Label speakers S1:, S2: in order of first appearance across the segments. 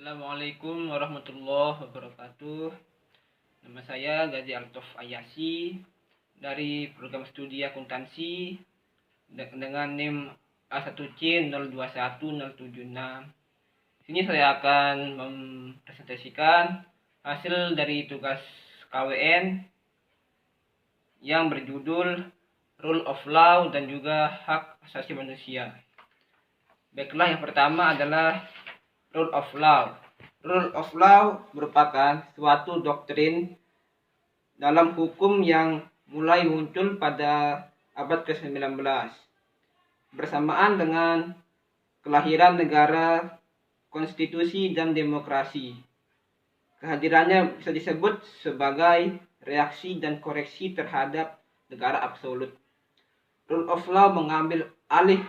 S1: Assalamualaikum warahmatullahi wabarakatuh. Nama saya Gazi Altof Ayasi dari program studi akuntansi dengan NIM A1C 021076. Sini saya akan mempresentasikan hasil dari tugas KWN yang berjudul Rule of Law dan juga Hak Asasi Manusia. Baiklah, yang pertama adalah Rule of Law. Rule of Law merupakan suatu doktrin dalam hukum yang mulai muncul pada abad ke-19 bersamaan dengan kelahiran negara, konstitusi, dan demokrasi. Kehadirannya bisa disebut sebagai reaksi dan koreksi terhadap negara absolut. Rule of Law mengambil alih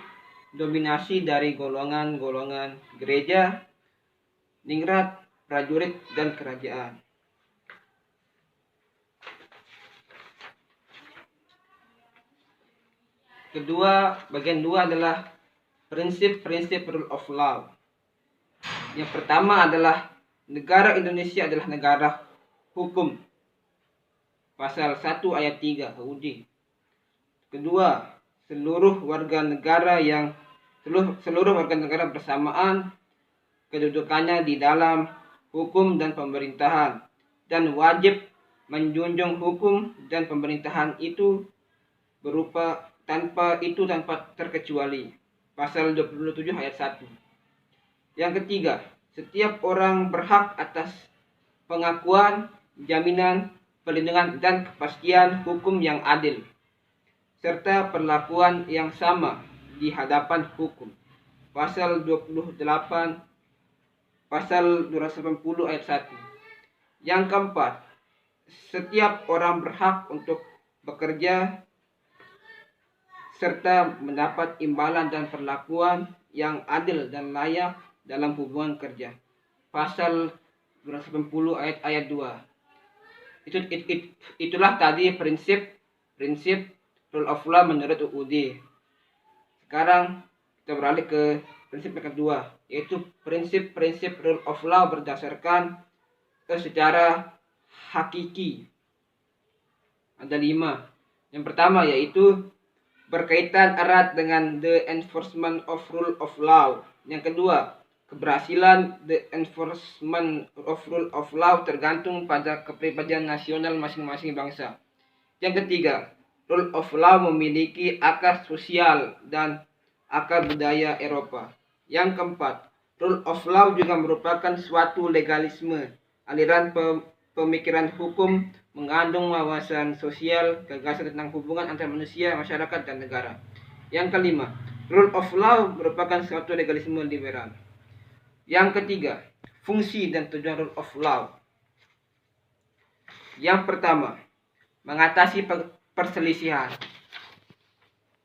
S1: dominasi dari golongan-golongan gereja, ningrat, prajurit, dan kerajaan. Bagian 2 adalah prinsip-prinsip rule of law. Yang pertama adalah negara Indonesia adalah negara hukum. Pasal 1 ayat 3 UUD. Kedua, seluruh warga negara bersamaan kedudukannya di dalam hukum dan pemerintahan dan wajib menjunjung hukum dan pemerintahan itu tanpa terkecuali. Pasal 27 ayat 1. Yang ketiga, setiap orang berhak atas pengakuan, jaminan, perlindungan, dan kepastian hukum yang adil serta perlakuan yang sama di hadapan hukum. Pasal 280 ayat 1. Yang keempat, setiap orang berhak untuk bekerja serta mendapat imbalan dan perlakuan yang adil dan layak dalam hubungan kerja. Pasal 280 ayat 2. Itulah tadi prinsip rule of law menurut UUD. Sekarang kita beralih ke prinsip yang kedua, yaitu prinsip-prinsip rule of law berdasarkan secara hakiki. Ada 5. Yang pertama yaitu berkaitan erat dengan the enforcement of rule of law. Yang kedua, keberhasilan the enforcement of rule of law tergantung pada kepribadian nasional masing-masing bangsa. Yang ketiga, rule of law memiliki akar sosial dan akar budaya Eropa. Yang keempat, rule of law juga merupakan suatu legalisme, aliran pemikiran hukum mengandung wawasan sosial, gagasan tentang hubungan antar manusia, masyarakat, dan negara. Yang kelima, rule of law merupakan suatu legalisme liberal. Yang ketiga, fungsi dan tujuan rule of law. Yang pertama, mengatasi perselisihan.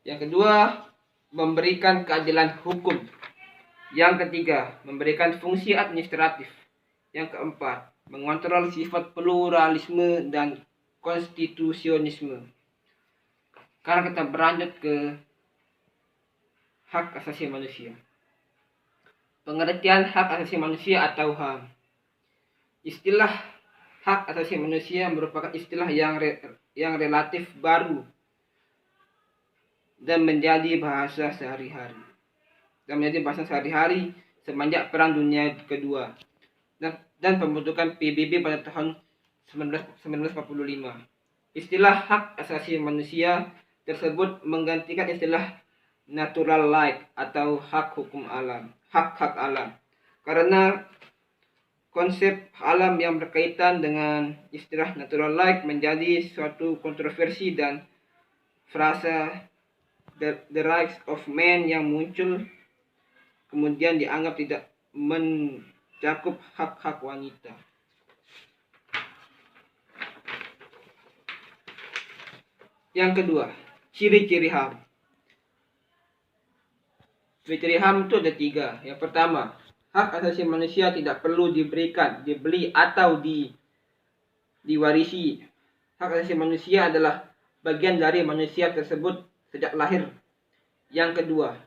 S1: Yang kedua, memberikan keadilan hukum. Yang ketiga, memberikan fungsi administratif. Yang keempat, mengontrol sifat pluralisme dan konstitusionisme. Sekarang kita berlanjut ke hak asasi manusia. Pengertian hak asasi manusia atau HAM. Istilah hak asasi manusia merupakan istilah yang relatif baru dan menjadi bahasa sehari-hari. Semenjak Perang Dunia Kedua dan pembentukan PBB pada tahun 1945. Istilah hak asasi manusia tersebut menggantikan istilah natural right atau hak alam. Karena konsep alam yang berkaitan dengan istilah natural right menjadi suatu kontroversi dan frasa the rights of man yang muncul kemudian dianggap tidak mencakup hak-hak wanita. Yang kedua, ciri-ciri HAM. Ciri-ciri HAM itu ada 3. Yang pertama, hak asasi manusia tidak perlu dibeli atau diwarisi. Hak asasi manusia adalah bagian dari manusia tersebut sejak lahir. Yang kedua,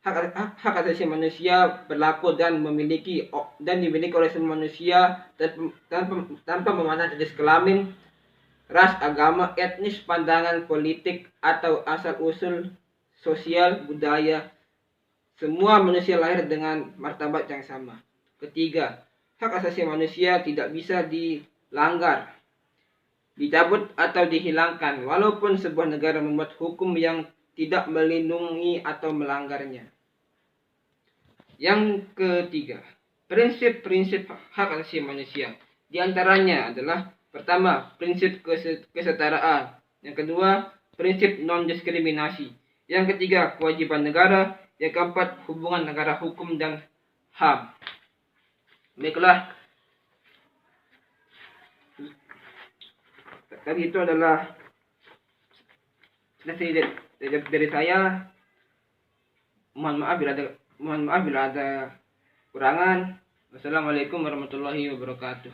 S1: hak asasi manusia berlaku dan dimiliki oleh semua manusia tanpa memandang jenis kelamin, ras, agama, etnis, pandangan politik, atau asal-usul sosial, budaya. Semua manusia lahir dengan martabat yang sama. Ketiga, hak asasi manusia tidak bisa dilanggar, dicabut, atau dihilangkan, walaupun sebuah negara membuat hukum yang tidak melindungi atau melanggarnya. Yang ketiga, prinsip-prinsip hak asasi manusia. Di antaranya adalah pertama, prinsip kesetaraan. Yang kedua, prinsip non-diskriminasi. Yang ketiga, kewajiban negara. Yang keempat, hubungan negara hukum dan HAM. Baiklah, tadi itu adalah dari saya. Mohon maaf bila ada kurangan. Wassalamualaikum warahmatullahi wabarakatuh.